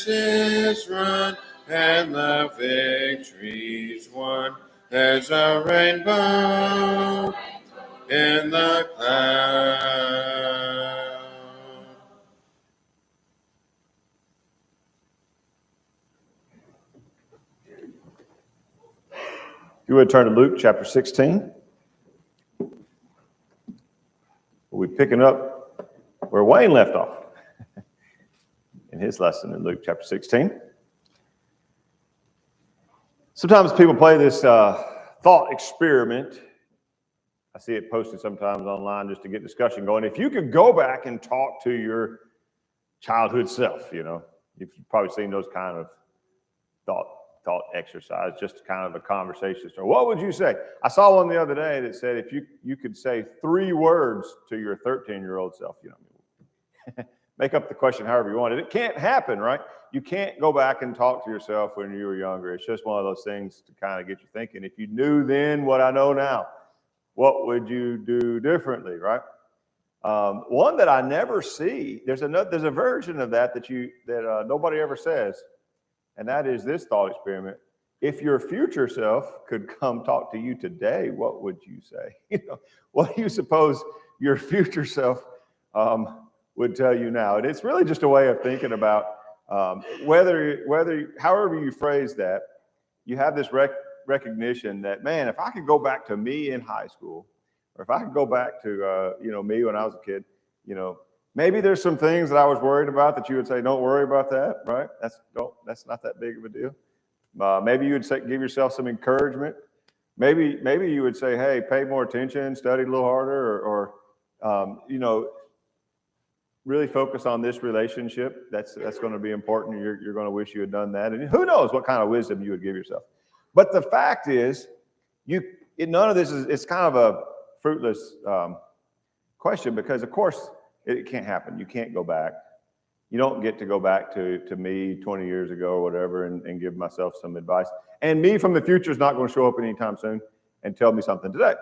is run and the victory's won. There's a rainbow in the cloud. You would turn to Luke chapter 16. We'll be picking up where Wayne left off in his lesson in Luke chapter 16. Sometimes people play this thought experiment. I see it posted sometimes online just to get discussion going. If you could go back and talk to your childhood self, you've probably seen those kind of thought exercise, just kind of a conversation. So what would you say? I saw one the other day that said if you could say 3 words to your 13-year-old self, make up the question however you want. It can't happen, right? You can't go back and talk to yourself when you were younger. It's just one of those things to kind of get you thinking. If you knew then what I know now, what would you do differently, right? One that I never see. There's a version of that nobody ever says. And that is this thought experiment. If your future self could come talk to you today, what would you say? What do you suppose your future self would tell you now? And it's really just a way of thinking about however you phrase that, you have this recognition that, man, if I could go back to me in high school, or if I could go back to me when I was a kid, maybe there's some things that I was worried about that you would say, don't worry about that, right? That's not that big of a deal. Maybe you would say, give yourself some encouragement. Maybe you would say, hey, pay more attention, study a little harder, or really focus on this relationship. That's going to be important. You're going to wish you had done that. And who knows what kind of wisdom you would give yourself. But the fact is, none of this it's kind of a fruitless question, because of course it can't happen. You can't go back. You don't get to go back to me 20 years ago or whatever and give myself some advice. And me from the future is not going to show up anytime soon and tell me something today.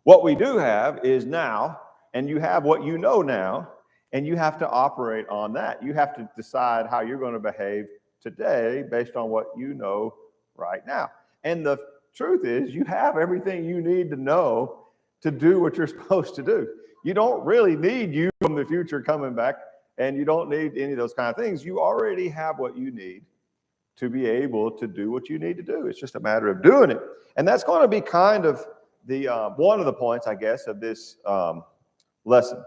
What we do have is now, and you have what you know now, and you have to operate on that. You have to decide how you're going to behave today based on what you know right now. And the truth is, you have everything you need to know to do what you're supposed to do. You don't really need you from the future coming back, and you don't need any of those kind of things. You already have what you need to be able to do what you need to do. It's just a matter of doing it. And that's going to be kind of the one of the points, I guess, of this lesson.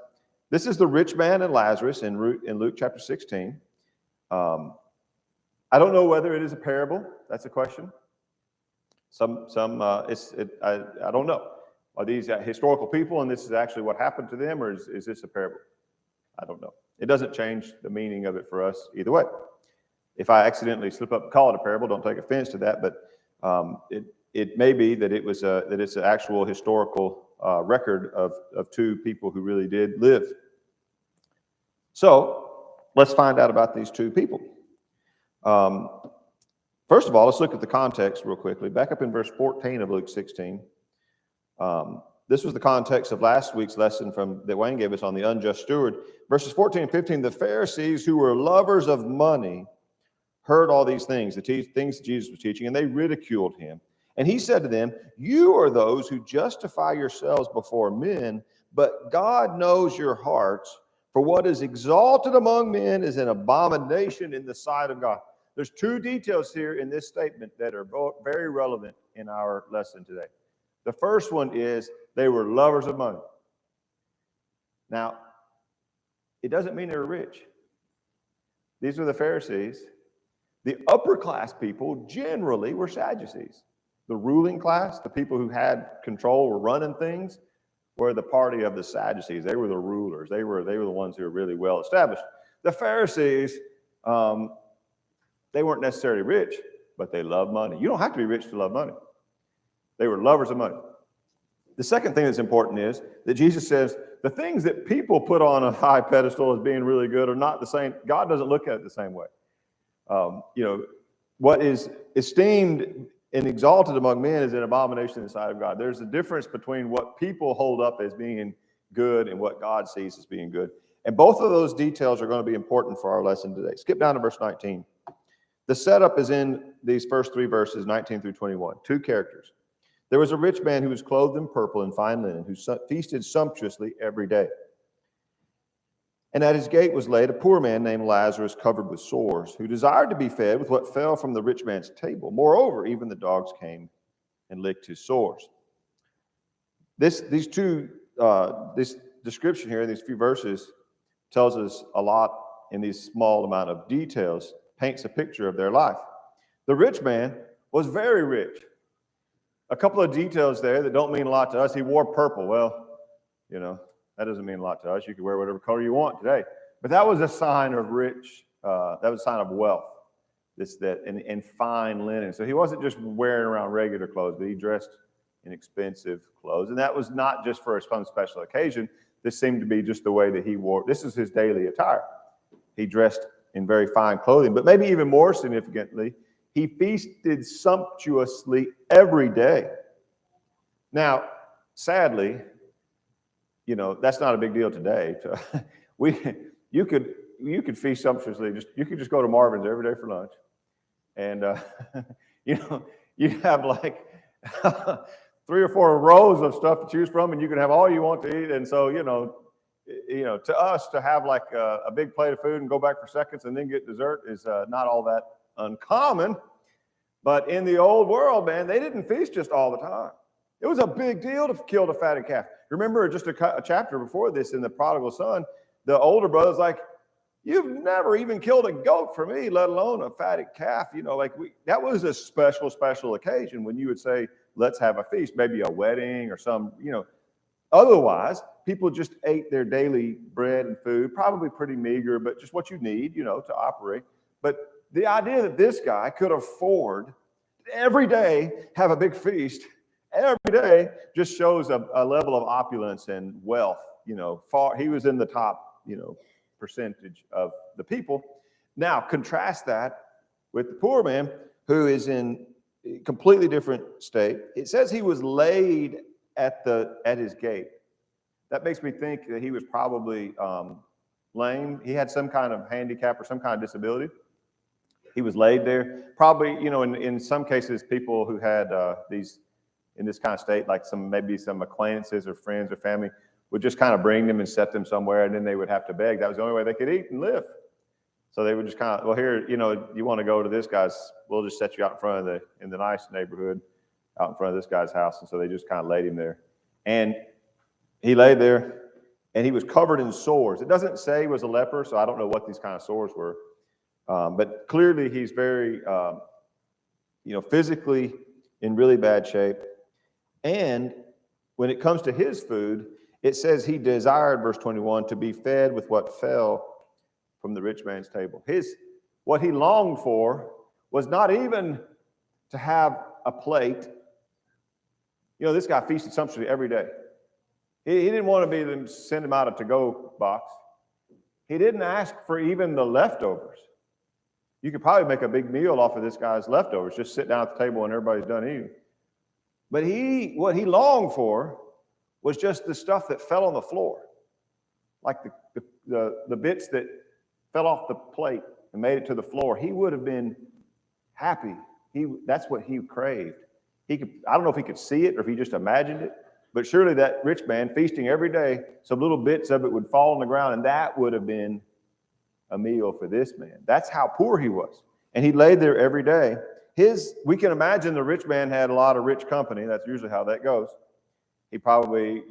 This is the rich man and Lazarus in Luke chapter 16. I don't know whether it is a parable. That's a question. I don't know. Are these historical people and this is actually what happened to them, or is this a parable? I don't know. It doesn't change the meaning of it for us either way. If I accidentally slip up and call it a parable, don't take offense to that, but it may be that it's an actual historical record of 2 people who really did live. So let's find out about these 2 people. First of all, let's look at the context real quickly. Back up in verse 14 of Luke 16. This was the context of last week's lesson that Wayne gave us on the unjust steward. Verses 14 and 15, the Pharisees, who were lovers of money, heard all these things, the things Jesus was teaching, and they ridiculed him. And he said to them, you are those who justify yourselves before men, but God knows your hearts, for what is exalted among men is an abomination in the sight of God. There's 2 details here in this statement that are both very relevant in our lesson today. The first one is they were lovers of money. Now, it doesn't mean they were rich. These were the Pharisees. The upper class people generally were Sadducees. The ruling class, the people who had control, were running things, were the party of the Sadducees. They were the rulers. They were the ones who were really well established. The Pharisees, they weren't necessarily rich, but they loved money. You don't have to be rich to love money. They were lovers of money. The second thing that's important is that Jesus says the things that people put on a high pedestal as being really good are not the same. God doesn't look at it the same way. What is esteemed and exalted among men is an abomination in the sight of God. There's a difference between what people hold up as being good and what God sees as being good. And both of those details are going to be important for our lesson today. Skip down to verse 19. The setup is in these first three verses, 19 through 21. Two characters. There was a rich man who was clothed in purple and fine linen, who feasted sumptuously every day. And at his gate was laid a poor man named Lazarus, covered with sores, who desired to be fed with what fell from the rich man's table. Moreover, even the dogs came and licked his sores. This description here, these few verses, tells us a lot in these small amount of details, paints a picture of their life. The rich man was very rich. A couple of details there that don't mean a lot to us. He wore purple. Well, that doesn't mean a lot to us. You can wear whatever color you want today. But that was a sign of that was a sign of wealth. And fine linen. So he wasn't just wearing around regular clothes, but he dressed in expensive clothes. And that was not just for some special occasion. This seemed to be just the way that he wore. This is his daily attire. He dressed in very fine clothing. But maybe even more significantly, he feasted sumptuously every day. Now, sadly, that's not a big deal today. You could feast sumptuously. You could just go to Marvin's every day for lunch, and you have like 3 or 4 rows of stuff to choose from, and you can have all you want to eat. And so, to us to have like a big plate of food and go back for seconds and then get dessert is not all that uncommon. But in the old world, man, they didn't feast just all the time. It was a big deal to kill the fatted calf. Remember just a chapter before this in the prodigal son, the older brother's like, you've never even killed a goat for me, let alone a fatted calf. That was a special occasion when you would say, let's have a feast, maybe a wedding or some, Otherwise, people just ate their daily bread and food, probably pretty meager, but just what you need, to operate. But the idea that this guy could afford every day have a big feast every day just shows a level of opulence and wealth. He was in the top, percentage of the people. Now, contrast that with the poor man who is in a completely different state. It says he was laid at his gate. That makes me think that he was probably lame. He had some kind of handicap or some kind of disability. He was laid there. Probably, in some cases, people who had in this kind of state, like maybe some acquaintances or friends or family, would just kind of bring them and set them somewhere, and then they would have to beg. That was the only way they could eat and live. So they would just kind of, well, here, you want to go to this guy's, we'll just set you out in front of in the nice neighborhood, out in front of this guy's house. And so they just kind of laid him there. And he lay there, and he was covered in sores. It doesn't say he was a leper, so I don't know what these kind of sores were. But clearly he's very, physically in really bad shape. And when it comes to his food, it says he desired, verse 21, to be fed with what fell from the rich man's table. What he longed for was not even to have a plate. This guy feasted sumptuously every day. He didn't want to send him out a to-go box. He didn't ask for even the leftovers. You could probably make a big meal off of this guy's leftovers. Just sit down at the table when everybody's done eating. But what he longed for was just the stuff that fell on the floor, like the bits that fell off the plate and made it to the floor. He would have been happy. That's what he craved. I don't know if he could see it or if he just imagined it, but surely that rich man feasting every day, some little bits of it would fall on the ground, and that would have been a meal for this man. That's how poor he was. And he laid there every day. We can imagine the rich man had a lot of rich company. That's usually how that goes. He probably,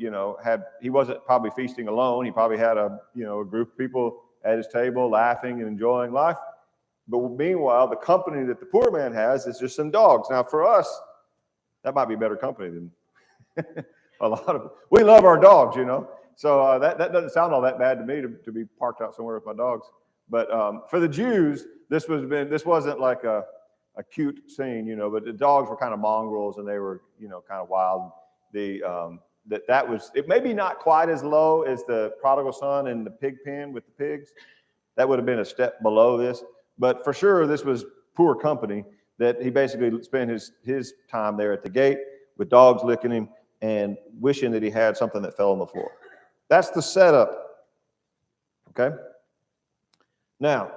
he wasn't probably feasting alone. He probably had a group of people at his table laughing and enjoying life. But meanwhile, the company that the poor man has is just some dogs. Now, for us, that might be better company than a lot of. We love our dogs, So that doesn't sound all that bad to me to be parked out somewhere with my dogs. But for the Jews, this wasn't like a cute scene, but the dogs were kind of mongrels and they were, kind of wild. That was, it maybe not quite as low as the prodigal son in the pig pen with the pigs. That would have been a step below this. But for sure, this was poor company that he basically spent his time there at the gate with dogs licking him and wishing that he had something that fell on the floor. That's the setup Okay? Now,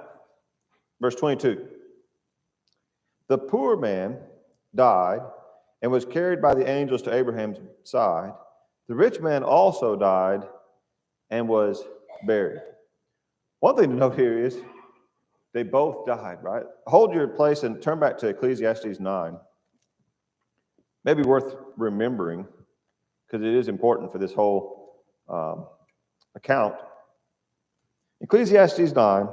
verse 22. The poor man died and was carried by the angels to Abraham's side. The rich man also died and was buried. One thing to note here is they both died, right? Hold your place and turn back to Ecclesiastes 9. Maybe worth remembering because it is important for this whole account. Ecclesiastes 9,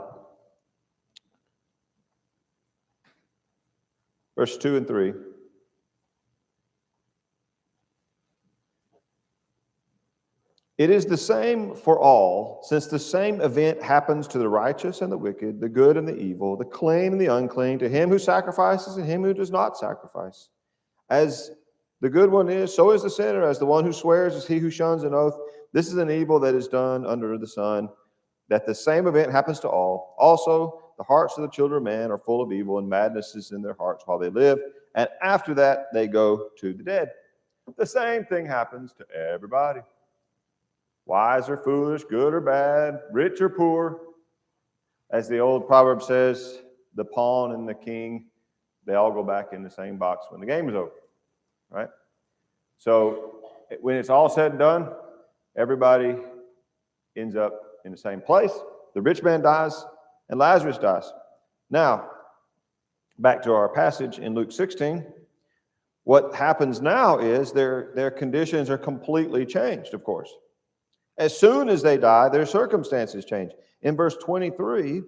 verse 2 and 3. It is the same for all, since the same event happens to the righteous and the wicked, the good and the evil, the clean and the unclean, to him who sacrifices and him who does not sacrifice. As the good one is, so is the sinner. As the one who swears is he who shuns an oath. This is an evil that is done under the sun, that the same event happens to all. Also, the hearts of the children of man are full of evil, and madness is in their hearts while they live. And after that, they go to the dead. The same thing happens to everybody. Wise or foolish, good or bad, rich or poor. As the old proverb says, the pawn and the king, they all go back in the same box when the game is over, right? So when it's all said and done, everybody ends up in the same place. The rich man dies and Lazarus dies. Now, back to our passage in Luke 16. What happens now is their conditions are completely changed, of course. As soon as they die, their circumstances change. In verse 23,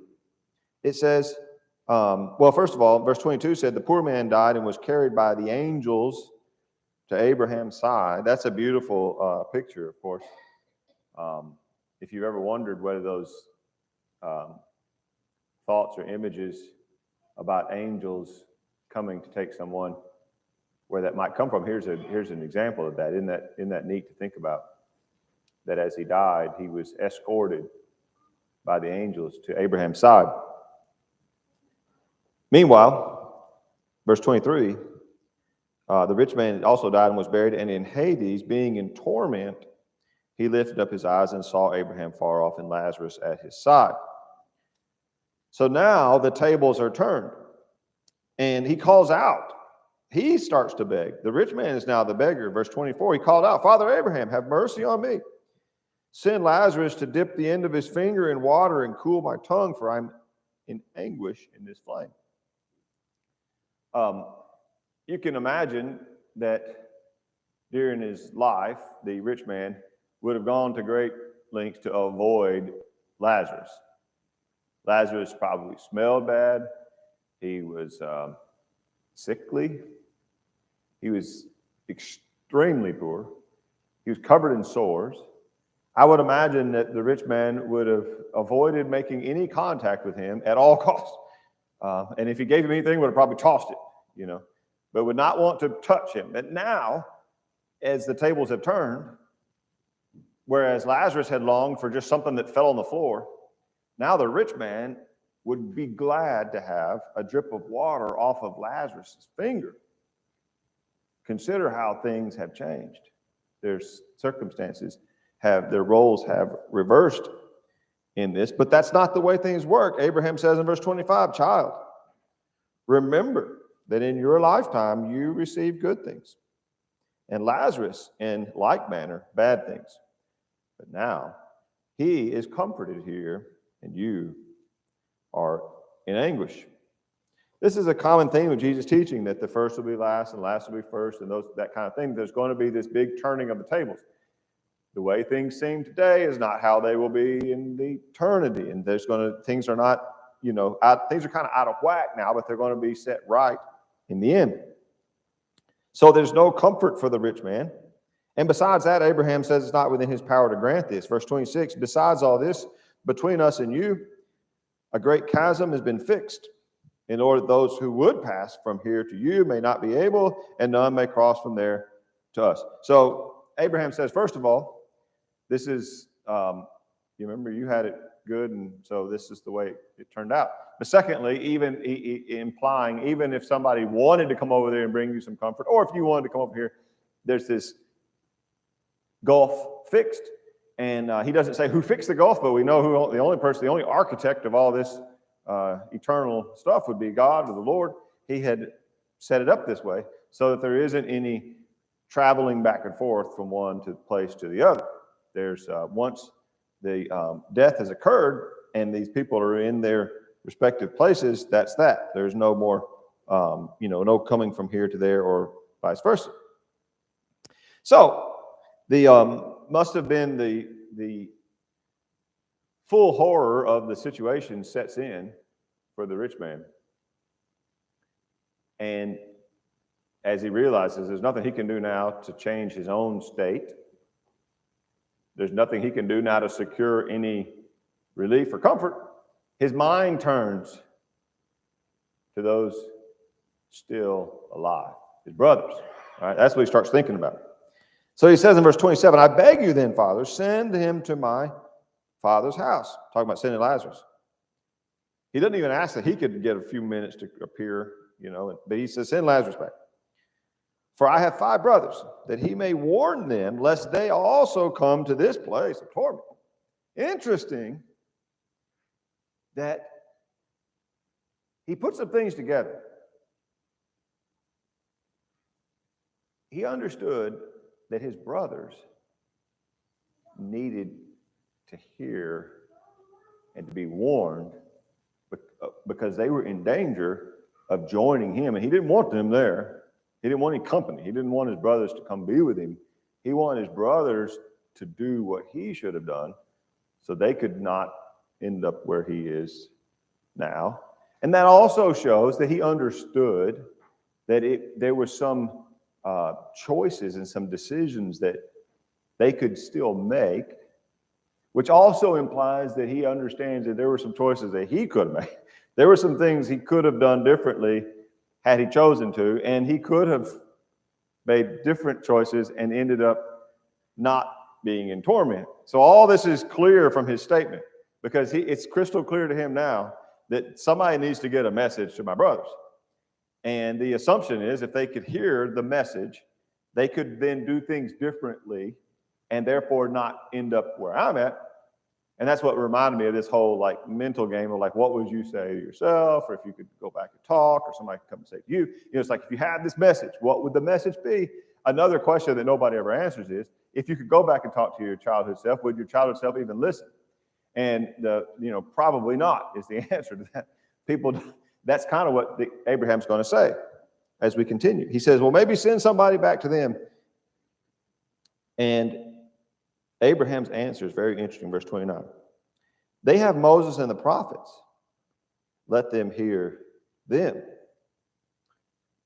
it says, first of all, verse 22 said, the poor man died and was carried by the angels to Abraham's side. That's a beautiful picture, of course. If you've ever wondered whether those thoughts or images about angels coming to take someone, where that might come from, here's an example of that. Isn't that neat to think about? That as he died, he was escorted by the angels to Abraham's side. Meanwhile, verse 23, the rich man also died and was buried, and in Hades, being in torment, he lifted up his eyes and saw Abraham far off and Lazarus at his side. So now the tables are turned, and he calls out. He starts to beg. The rich man is now the beggar. Verse 24, he called out, Father Abraham, have mercy on me. Send Lazarus to dip the end of his finger in water and cool my tongue, for I'm in anguish in this flame. You can imagine that during his life, the rich man would have gone to great lengths to avoid Lazarus. Lazarus probably smelled bad. He was sickly. He was extremely poor. He was covered in sores. I would imagine that the rich man would have avoided making any contact with him at all costs. And if he gave him anything, would have probably tossed it, but would not want to touch him. But now, as the tables have turned, whereas Lazarus had longed for just something that fell on the floor, now the rich man would be glad to have a drip of water off of Lazarus' finger. Consider how things have changed. Their circumstances their roles have reversed in this, but that's not the way things work. Abraham says in verse 25, child, remember that in your lifetime you received good things, and Lazarus in like manner bad things. But now he is comforted here, and you are in anguish. This is a common theme of Jesus' teaching, that the first will be last and last will be first, and that kind of thing. There's going to be this big turning of the tables. The way things seem today is not how they will be in the eternity, and things are not, things are kind of out of whack now, but they're going to be set right in the end. So there's no comfort for the rich man. And besides that, Abraham says it's not within his power to grant this. Verse 26, besides all this, between us and you, a great chasm has been fixed, in order that those who would pass from here to you may not be able, and none may cross from there to us. So Abraham says, first of all, this is, you remember you had it good, and so this is the way it turned out. But secondly, even implying, even if somebody wanted to come over there and bring you some comfort, or if you wanted to come over here, there's this gulf fixed. And he doesn't say who fixed the gulf, but we know who the only architect of all this eternal stuff would be God or the Lord. He had set it up this way so that there isn't any traveling back and forth from one place to the other. There's once the death has occurred and these people are in their respective places, that's that. There's no more, no coming from here to there or vice versa. So the must have been the full horror of the situation sets in for the rich man. And as he realizes there's nothing he can do now to change his own state, there's nothing he can do now to secure any relief or comfort, his mind turns to those still alive, his brothers. All right, that's what he starts thinking about. So he says in verse 27, I beg you then, Father, send him to my father's house. Talking about sending Lazarus. He doesn't even ask that he could get a few minutes to appear, but he says, send Lazarus back. For I have 5 brothers, that he may warn them, lest they also come to this place of torment. Interesting that he puts some things together. He understood that his brothers needed to hear and to be warned because they were in danger of joining him, and he didn't want them there. He didn't want any company. He didn't want his brothers to come be with him. He wanted his brothers to do what he should have done so they could not end up where he is now. And that also shows that he understood that there were some choices and some decisions that they could still make, which also implies that he understands that there were some choices that he could make. There were some things he could have done differently had he chosen to, and he could have made different choices and ended up not being in torment. So all this is clear from his statement because it's crystal clear to him now that somebody needs to get a message to my brothers. And the assumption is if they could hear the message, they could then do things differently and therefore not end up where I'm at. And that's what reminded me of this whole mental game of what would you say to yourself, or if you could go back and talk, or somebody could come and say to you, it's like if you had this message, what would the message be? Another question that nobody ever answers is, if you could go back and talk to your childhood self, would your childhood self even listen? And probably not is the answer to that. That's kind of what Abraham's going to say as we continue. He says, well, maybe send somebody back to them. And Abraham's answer is very interesting, verse 29. They have Moses and the prophets. Let them hear them.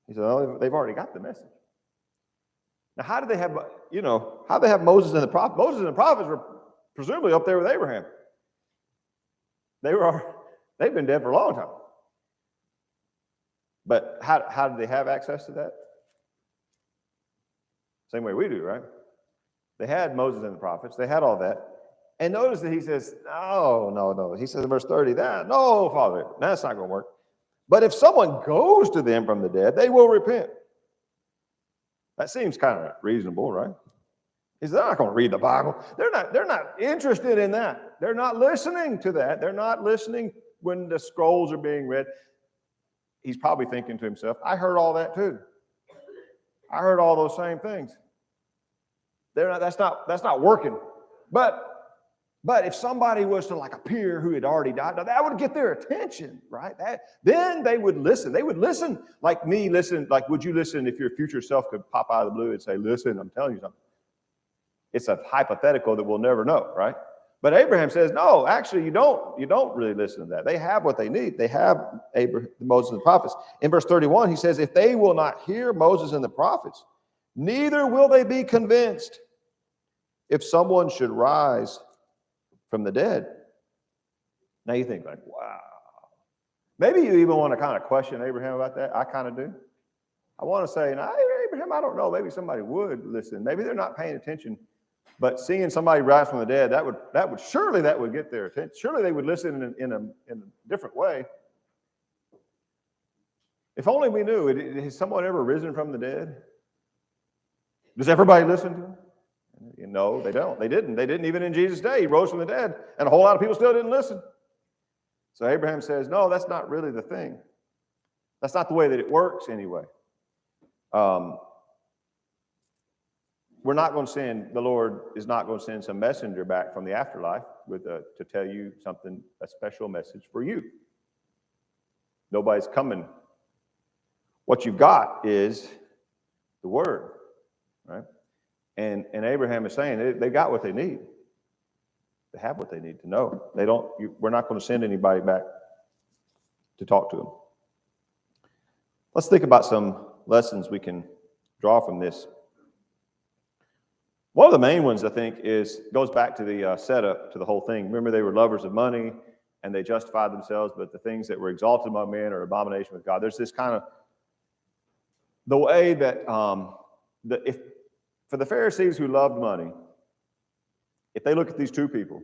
He said, oh, they've already got the message. Now, how do they have Moses and the prophets? Moses and the prophets were presumably up there with Abraham. They've been dead for a long time. But how did they have access to that? Same way we do, right? They had Moses and the prophets. They had all that. And notice that he says, no. He says in verse 30, no, Father, that's not going to work. But if someone goes to them from the dead, they will repent. That seems kind of reasonable, right? He says, they're not going to read the Bible. They're not interested in that. They're not listening to that. They're not listening when the scrolls are being read. He's probably thinking to himself, I heard all that too. I heard all those same things. That's not working. But if somebody was to appear who had already died, now that would get their attention, right? Then they would listen. They would listen like me, would you listen if your future self could pop out of the blue and say, listen, I'm telling you something. It's a hypothetical that we'll never know, right? But Abraham says, no, actually you don't really listen to that. They have what they need. They have Moses and the prophets. In verse 31, he says, if they will not hear Moses and the prophets, neither will they be convinced if someone should rise from the dead. Now you think wow. Maybe you even want to kind of question Abraham about that. I kind of do. I want to say, Abraham, I don't know. Maybe somebody would listen. Maybe they're not paying attention. But seeing somebody rise from the dead, that would get their attention. Surely they would listen in a different way. If only we knew. Has someone ever risen from the dead? Does everybody listen to him? No, they don't. They didn't. They didn't even in Jesus' day. He rose from the dead, and a whole lot of people still didn't listen. So Abraham says, no, that's not really the thing. That's not the way that it works anyway. The Lord is not going to send some messenger back from the afterlife to tell you something, a special message for you. Nobody's coming. What you've got is the word, right? And Abraham is saying they got what they need. They have what they need to know. We're not going to send anybody back to talk to them. Let's think about some lessons we can draw from this. One of the main ones, I think, goes back to the setup to the whole thing. Remember, they were lovers of money, and they justified themselves, but the things that were exalted among men are abomination with God. There's this kind of, the way that, if for the Pharisees who loved money, if they look at these two people,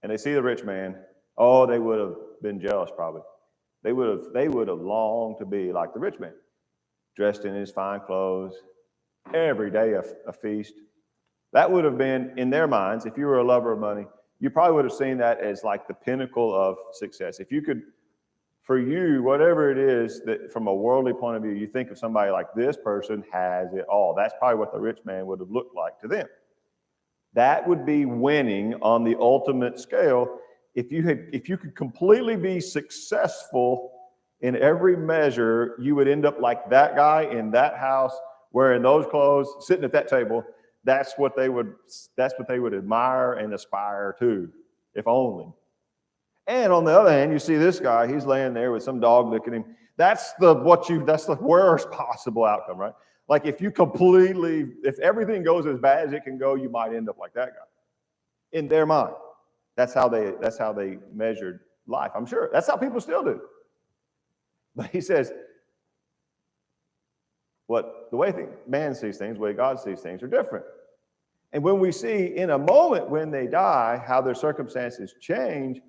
and they see the rich man, they would have been jealous probably. They would have longed to be like the rich man, dressed in his fine clothes, every day a feast. That would have been, in their minds, if you were a lover of money, you probably would have seen that as like the pinnacle of success. If you could, for you, whatever it is that from a worldly point of view, you think of somebody like this person has it all. That's probably what the rich man would have looked like to them. That would be winning on the ultimate scale. If you could completely be successful in every measure, you would end up like that guy in that house, wearing those clothes, sitting at that table. That's what they would admire and aspire to, if only. And on the other hand, you see this guy, he's laying there with some dog licking him. That's the worst possible outcome, right? Like if everything goes as bad as it can go, you might end up like that guy. In their mind. That's how they measured life. I'm sure that's how people still do. But he says, the way man sees things, the way God sees things are different. And when we see in a moment when they die, how their circumstances change,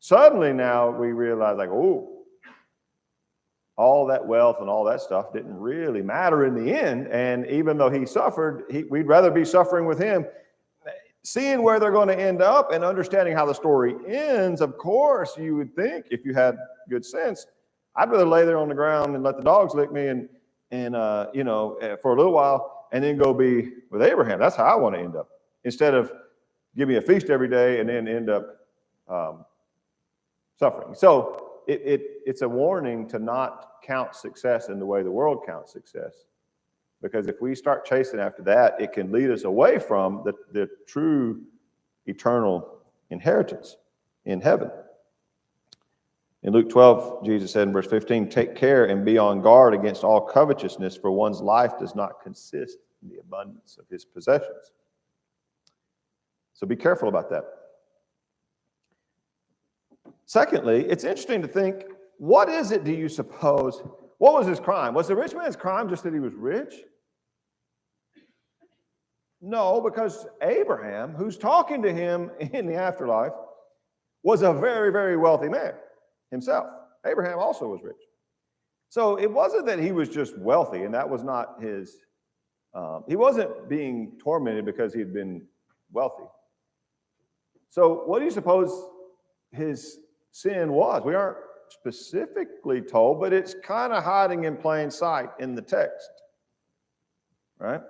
suddenly now we realize all that wealth and all that stuff didn't really matter in the end. And even though he suffered, we'd rather be suffering with him. Seeing where they're going to end up and understanding how the story ends, of course, you would think, if you had good sense, I'd rather lay there on the ground and let the dogs lick me and for a little while, and then go be with Abraham. That's how I want to end up. Instead of give me a feast every day and then end up suffering. So it's a warning to not count success in the way the world counts success. Because if we start chasing after that, it can lead us away from the true eternal inheritance in heaven. In Luke 12, Jesus said in verse 15, take care and be on guard against all covetousness, for one's life does not consist in the abundance of his possessions. So be careful about that. Secondly, it's interesting to think, what is it, do you suppose, what was his crime? Was the rich man's crime just that he was rich? No, because Abraham, who's talking to him in the afterlife, was a very, very wealthy man himself. Abraham also was rich. So it wasn't that he was just wealthy, and that was not his, he wasn't being tormented because he had been wealthy. So what do you suppose his sin was? We aren't specifically told, but it's kind of hiding in plain sight in the text, right?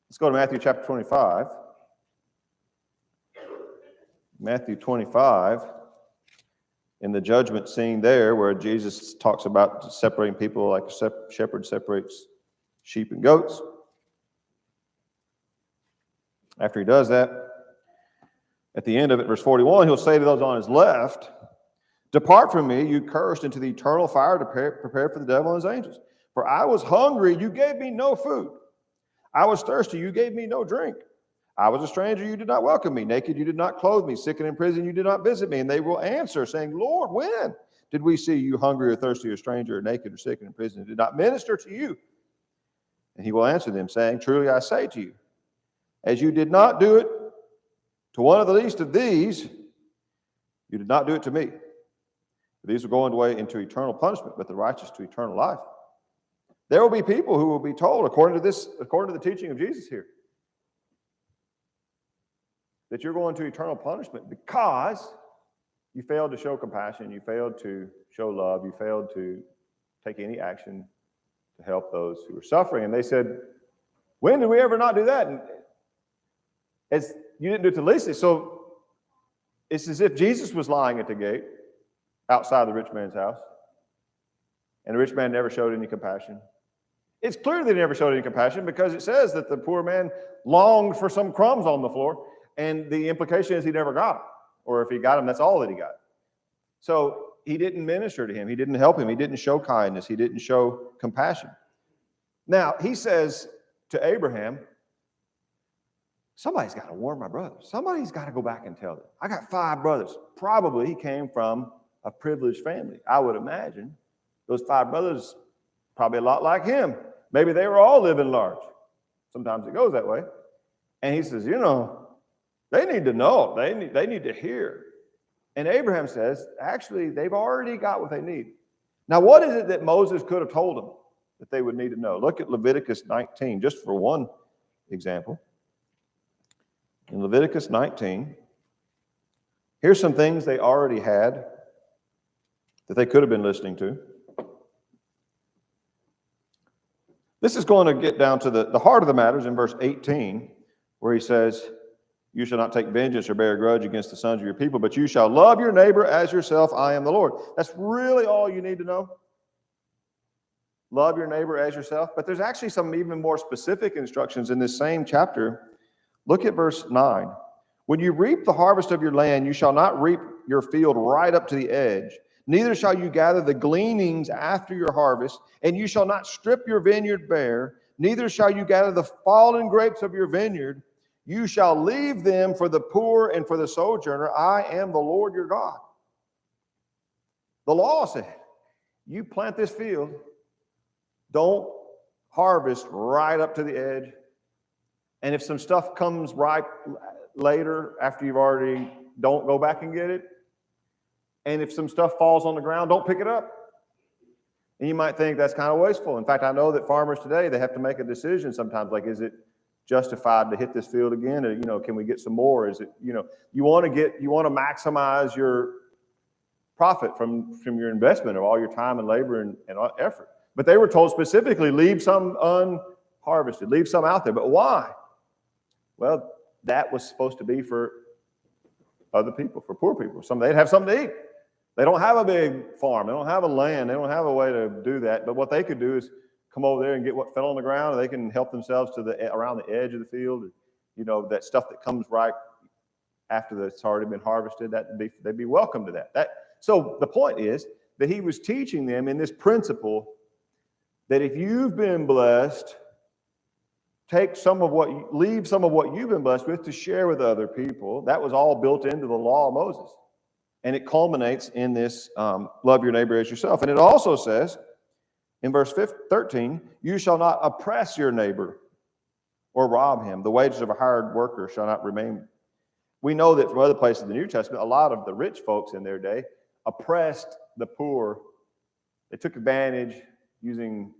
Let's go to Matthew chapter 25. Matthew 25, in the judgment scene there, where Jesus talks about separating people like a shepherd separates sheep and goats. After he does that, at the end of it, verse 41, he'll say to those on his left, depart from me, you cursed, into the eternal fire prepared for the devil and his angels. For I was hungry, you gave me no food. I was thirsty, you gave me no drink. I was a stranger, you did not welcome me. Naked, you did not clothe me. Sick and in prison, you did not visit me. And they will answer, saying, Lord, when did we see you hungry or thirsty or stranger or naked or sick and in prison and did not minister to you? And he will answer them, saying, truly I say to you, as you did not do it to one of the least of these, you did not do it to me. For these will go away into eternal punishment, but the righteous to eternal life. There will be people who will be told, according to the teaching of Jesus here, that you're going to eternal punishment because you failed to show compassion, you failed to show love, you failed to take any action to help those who are suffering. And they said, when did we ever not do that? And as you didn't do it to Lisa. So it's as if Jesus was lying at the gate outside the rich man's house. And the rich man never showed any compassion. It's clear that he never showed any compassion because it says that the poor man longed for some crumbs on the floor. And the implication is he never got them. Or if he got them, that's all that he got. So he didn't minister to him. He didn't help him. He didn't show kindness. He didn't show compassion. Now, he says to Abraham, somebody's got to warn my brothers. Somebody's got to go back and tell them. I got 5 brothers. Probably he came from a privileged family. I would imagine those 5 brothers, probably a lot like him. Maybe they were all living large. Sometimes it goes that way. And he says, they need to know. They need to hear. And Abraham says, actually, they've already got what they need. Now, what is it that Moses could have told them that they would need to know? Look at Leviticus 19, just for one example. In Leviticus 19, here's some things they already had that they could have been listening to. This is going to get down to the heart of the matters in verse 18, where he says, you shall not take vengeance or bear a grudge against the sons of your people, but you shall love your neighbor as yourself. I am the Lord. That's really all you need to know. Love your neighbor as yourself. But there's actually some even more specific instructions in this same chapter. Look at verse 9. When you reap the harvest of your land, you shall not reap your field right up to the edge. Neither shall you gather the gleanings after your harvest, and you shall not strip your vineyard bare. Neither shall you gather the fallen grapes of your vineyard. You shall leave them for the poor and for the sojourner. I am the Lord your God. The law said, you plant this field, don't harvest right up to the edge. And if some stuff comes ripe later after you've already, don't go back and get it. And if some stuff falls on the ground, don't pick it up. And you might think that's kind of wasteful. In fact, I know that farmers today, they have to make a decision sometimes, like, is it justified to hit this field again? Or, can we get some more? Is it, you want to maximize your profit from your investment of all your time and labor and effort. But they were told specifically, leave some unharvested, leave some out there. But why? Well, that was supposed to be for other people, for poor people. They'd have something to eat. They don't have a big farm. They don't have a land. They don't have a way to do that. But what they could do is come over there and get what fell on the ground, and they can help themselves to around the edge of the field. That stuff that comes right after it's already been harvested, they'd be welcome to that. So the point is that he was teaching them in this principle that if you've been blessed, leave some of what you've been blessed with to share with other people. That was all built into the law of Moses. And it culminates in this love your neighbor as yourself. And it also says in verse 13, you shall not oppress your neighbor or rob him. The wages of a hired worker shall not remain. We know that from other places in the New Testament, a lot of the rich folks in their day oppressed the poor. They took advantage using,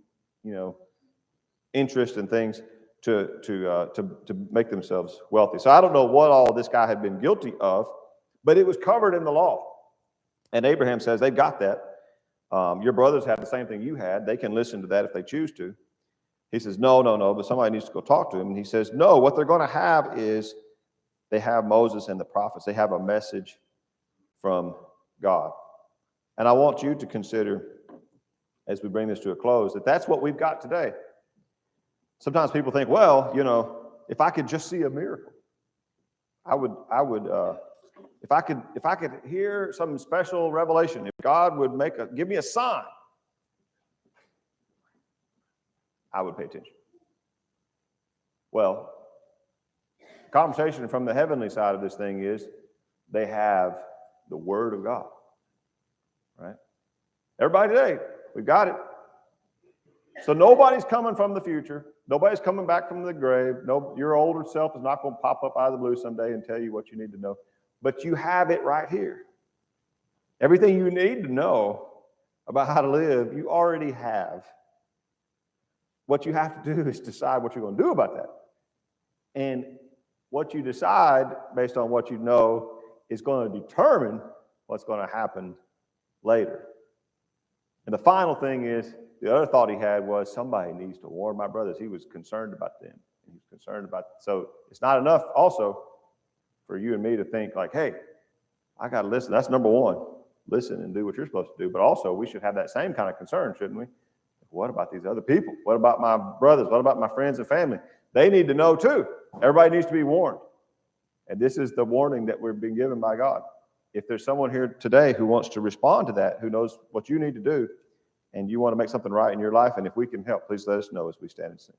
interest and things to make themselves wealthy. So I don't know what all this guy had been guilty of, but it was covered in the law. And Abraham says, they've got that. Your brothers have the same thing you had. They can listen to that if they choose to. He says, no, but somebody needs to go talk to him. And he says, no, what they're going to have is they have Moses and the prophets. They have a message from God. And I want you to consider, as we bring this to a close, that that's what we've got today. Sometimes people think, well, if I could just see a miracle, I would if I could hear some special revelation, if God would give me a sign, I would pay attention. Well, the conversation from the heavenly side of this thing is they have the Word of God, right? Everybody today, we've got it. So nobody's coming from the future. Nobody's coming back from the grave. No, your older self is not going to pop up out of the blue someday and tell you what you need to know. But you have it right here. Everything you need to know about how to live, you already have. What you have to do is decide what you're going to do about that. And what you decide based on what you know is going to determine what's going to happen later. And the final thing is, the other thought he had was, somebody needs to warn my brothers. He was concerned about them. He was concerned about, so it's not enough also for you and me to think like, hey, I got to listen. That's number one. Listen and do what you're supposed to do. But also, we should have that same kind of concern, shouldn't we? What about these other people? What about my brothers? What about my friends and family? They need to know too. Everybody needs to be warned. And this is the warning that we've been given by God. If there's someone here today who wants to respond to that, who knows what you need to do, and you want to make something right in your life, and if we can help, please let us know as we stand and sing.